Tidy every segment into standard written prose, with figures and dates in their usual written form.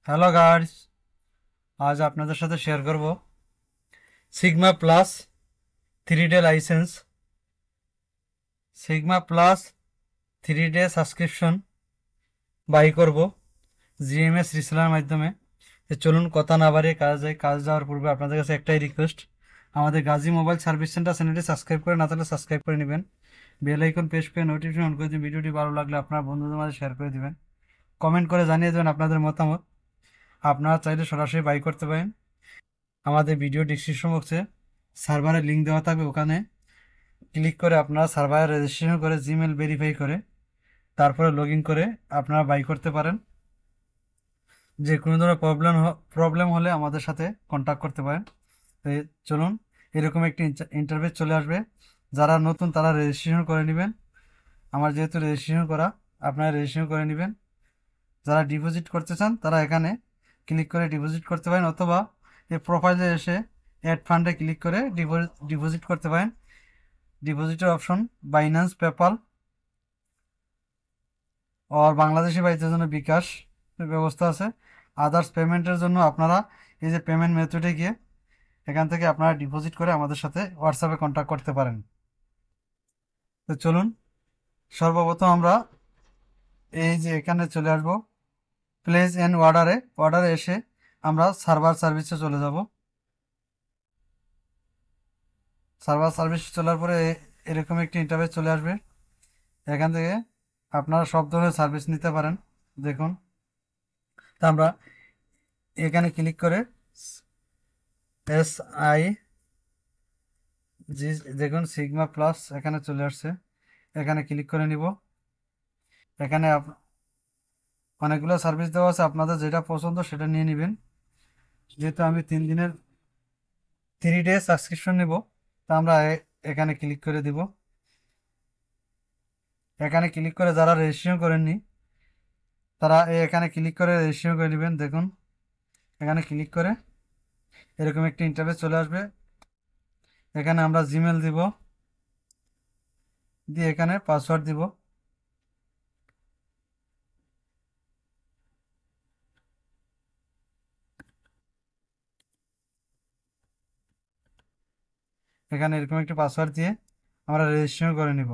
Hello guys, আজ আপনাদের সাথে শেয়ার করব Sigma plus 3 day license, Sigma plus 3 day subscription buy করব জিএমএস রিসেলার মাধ্যমে। চলুন কথা না বাড়িয়ে কাজ যাওয়ার পূর্বে আপনাদের কাছে একটাই রিকোয়েস্ট, আমাদের গাজী মোবাইল সার্ভিস সেন্টার চ্যানেলটি সাবস্ক্রাইব করে না থাকলে সাবস্ক্রাইব করে নেবেন, বেল আইকন প্রেস করে নোটিফিকেশন অন করে দিন। ভিডিওটি ভালো লাগলে আপনার বন্ধুদের মাঝে শেয়ার করে দিবেন, কমেন্ট করে জানিয়ে দেবেন আপনাদের মতামত। আপনারা চাইলে সরাসরি বাই করতে পারেন। আমাদের ভিডিও ডিসক্রিপশন বক্সে সার্ভারের লিঙ্ক দেওয়া থাকবে, ওখানে ক্লিক করে আপনারা সার্ভারে রেজিস্ট্রেশন করে জিমেল ভেরিফাই করে তারপরে লগ ইন করে আপনারা বাই করতে পারেন। যে কোনো ধরনের প্রবলেম হলে আমাদের সাথে কন্ট্যাক্ট করতে পারেন। তো চলুন, এরকম একটি ইন্টারফেস চলে আসবে। যারা নতুন তারা রেজিস্ট্রেশন করে নেবেন। আমার যেহেতু রেজিস্ট্রেশন করা, আপনারা রেজিস্ট্রেশন করে নেবেন। যারা ডিপোজিট করতে চান তারা এখানে ক্লিক করে ডিপোজিট করতে পারেন, অথবা এই প্রোফাইলে এসে অ্যাড ফান্ডে ক্লিক করে ডিপোজিট করতে পারেন। ডিপোজিটের অপশন বাইন্যান্স, পেপাল আর বাংলাদেশি বাইতের জন্য বিকাশ ব্যবস্থা আছে। আদার্স পেমেন্টের জন্য আপনারা এই যে পেমেন্ট মেথডে গিয়ে এখান থেকে আপনারা ডিপোজিট করে আমাদের সাথে হোয়াটসঅ্যাপে কন্ট্যাক্ট করতে পারেন। তো চলুন, সর্বপ্রথম আমরা এই যে এখানে চলে আসব, প্লেস এন্ড অর্ডারে এসে আমরা সার্ভার সার্ভিসে চলে যাব। সার্ভার সার্ভিস চলার পরে এরকম একটি ইন্টারফেস চলে আসবে। এখান থেকে আপনারা সব ধরনের সার্ভিস নিতে পারেন। দেখুন, তা আমরা এখানে ক্লিক করে SI জি, দেখুন সিগমা প্লাস এখানে চলে আসছে, এখানে ক্লিক করে নিব। এখানে অনেকগুলো সার্ভিস দেওয়া আছে, আপনাদের যেটা পছন্দ সেটা নিয়ে নেবেন। যেহেতু আমি 3 দিনের 3 ডে সাবস্ক্রিপশন নেব, তা আমরা এখানে ক্লিক করে দিব। এখানে ক্লিক করে যারা রেজিস্ট্রেশন করেননি তারা এখানে ক্লিক করে রেজিস্ট্রেশন করে নেবেন। দেখুন, এখানে ক্লিক করে এরকম একটি ইন্টারফেস চলে আসবে। এখানে আমরা জিমেল দিব, দিয়ে এখানে পাসওয়ার্ড দিব। এখানে এরকম একটি পাসওয়ার্ড দিয়ে আমরা রেজিস্ট্রেশন করে নিব।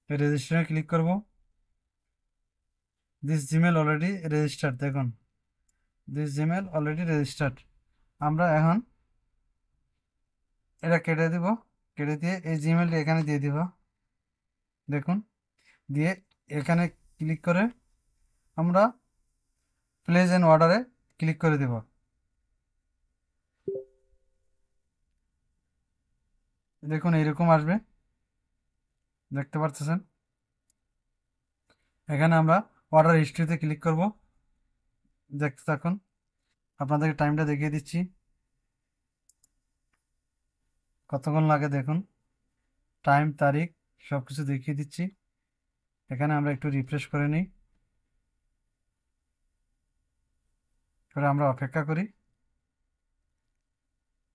রেজিস্ট্রেশনে ক্লিক করব। দিস জিমেল অলরেডি রেজিস্টার্ড, দেখুন দিস জিমেল অলরেডি রেজিস্টার্ড। আমরা এখন এটা কেটে দিব, কেটে দিয়ে এই জিমেলটি এখানে দিয়ে দিব। দেখুন, দিয়ে এখানে ক্লিক করে আমরা প্লেস এন্ড অর্ডারে ক্লিক করে দেব। দেখুন এইরকম আসবে, দেখতে পাচ্ছেন। এখানে আমরা অর্ডার হিস্ট্রিতে ক্লিক করব। দেখতে থাকুন, আপনাদেরকে টাইমটা দেখিয়ে দিচ্ছি কতক্ষণ লাগে। দেখুন টাইম, তারিখ সব কিছু দেখিয়ে দিচ্ছি। এখানে আমরা একটু রিফ্রেশ করে নিই, করে আমরা অপেক্ষা করি।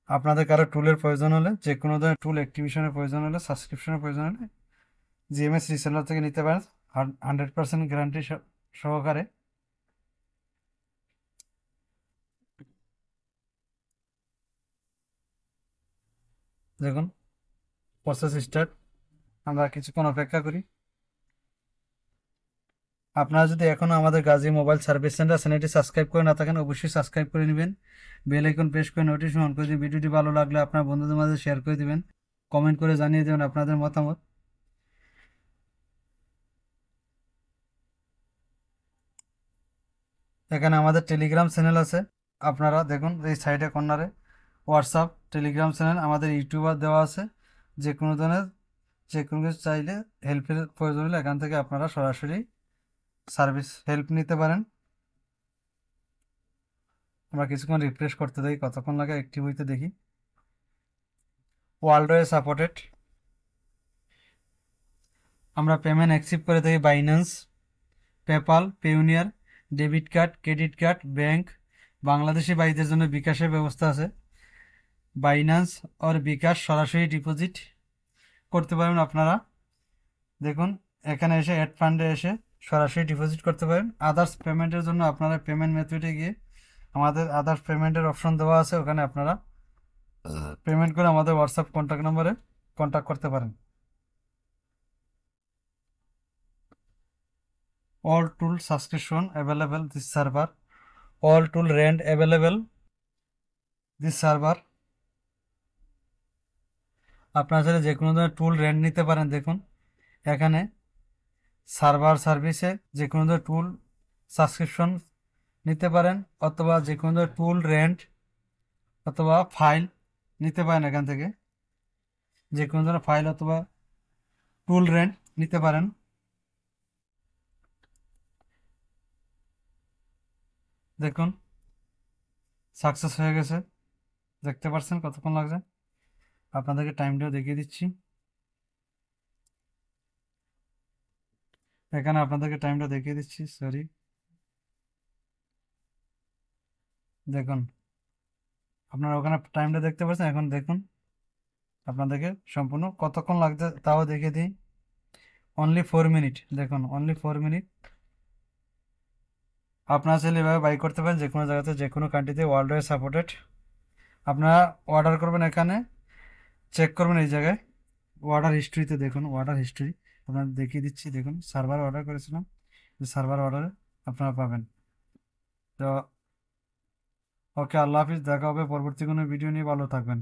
আপনাদের কারো টুলের প্রয়োজন হলে, যে কোনো ধরনের টুল অ্যাক্টিভেশনের প্রয়োজন হলে, সাবস্ক্রিপশনের প্রয়োজন হলে জিএমএস রিসেলার থেকে নিতে পারেন 100% গ্যারান্টি সহকারে। দেখুন প্রসেস স্টার্ট, আমরা কিছুক্ষণ অপেক্ষা করি। আপনারা যদি এখনও আমাদের গাজী মোবাইল সার্ভিস সেন্টার চ্যানেলটি সাবস্ক্রাইব করে না থাকেন, অবশ্যই সাবস্ক্রাইব করে নেবেন, বেল আইকন প্রেস করে নোটিফিকেশন অন করে দিন। ভিডিওটি ভালো লাগলে আপনার বন্ধুদের মাঝে শেয়ার করে দিবেন, কমেন্ট করে জানিয়ে দেবেন আপনাদের মতামত। এখানে আমাদের টেলিগ্রাম চ্যানেল আছে, আপনারা দেখুন এই সাইডে কর্নারে হোয়াটসঅ্যাপ, টেলিগ্রাম চ্যানেল, আমাদের ইউটিউবার দেওয়া আছে। যে কোনো ধরনের যে কোনো কিছু চাইলে, হেল্পের প্রয়োজন হলে এখান থেকে আপনারা সরাসরি সার্ভিস হেল্প নিতে পারেন। আমরা কিছুক্ষণ রিফ্রেশ করতে দেখি কতক্ষণ লাগে অ্যাক্টিভ হইতে, দেখি। World wide supported. আমরা পেমেন্ট অ্যাকসেপ্ট করে থাকি Binance, PayPal, পেউনিয়ার, debit card, credit card, bank. Bangladeshi ভাইদের জন্য বিকাশের ব্যবস্থা আছে। বাইন্যান্স আর বিকাশ সরাসরি ডিপোজিট, করতে পারবেন আপনারা। দেখুন এখানে এসে অ্যাড ফান্ডে এসে সরাসরি ডিপোজিট করতে পারেন। আদার্স পেমেন্টের জন্য আপনারা পেমেন্ট মেথডে গিয়ে আমাদের আদার্স পেমেন্টের অপশন দেওয়া আছে, ওখানে আপনারা পেমেন্ট করে আমাদের হোয়াটসঅ্যাপ কন্ট্যাক্ট নম্বরে কন্ট্যাক্ট করতে পারেন। All tool subscription available this server. All tool rent available this server. আপনারা চাইলে যে কোনো ধরনের টুল রেন্ট নিতে পারেন। দেখুন এখানে সার্ভার সার্ভিসে যে কোনো ধরনের টুল সাবস্ক্রিপশন নিতে পারেন, অথবা যে কোনো ধরনের টুল রেন্ট অথবা ফাইল নিতে পারেন। এখান থেকে যে কোনো ধরনের ফাইল অথবা টুল রেন্ট নিতে পারেন। দেখুন সাকসেস হয়ে গেছে, দেখতে পাচ্ছেন কতক্ষণ লাগছে। আপনাদেরকে টাইমটাও দেখিয়ে দিচ্ছি। এখানে আপনাদেরকে টাইমটা দেখিয়ে দিচ্ছি, সরি। দেখুন আপনারা ওখানে টাইমটা দেখতে পাচ্ছেন। এখন দেখুন আপনাদেরকে সম্পূর্ণ কতক্ষণ লাগছে তাও দেখিয়ে দিই। Only 4 minute. দেখুন অনলি 4 মিনিট। আপনারা চাইলে এভাবে বাই করতে পারেন যে কোনো জায়গাতে, যে কোনো কান্ট্রিতে, ওয়ার্ল্ড ওয়াইড সাপোর্টেড। আপনারা অর্ডার করবেন, এখানে চেক করবেন এই জায়গায় অর্ডার হিস্ট্রিতে। দেখুন অর্ডার হিস্ট্রি আপনাদের দেখিয়ে দিচ্ছি। দেখুন সার্ভার অর্ডার করেছিলাম, সার্ভার অর্ডারে আপনারা পাবেন। তো ওকে, আল্লাহ হাফিজ, দেখা হবে পরবর্তী কোনো ভিডিও নিয়ে। ভালো থাকবেন।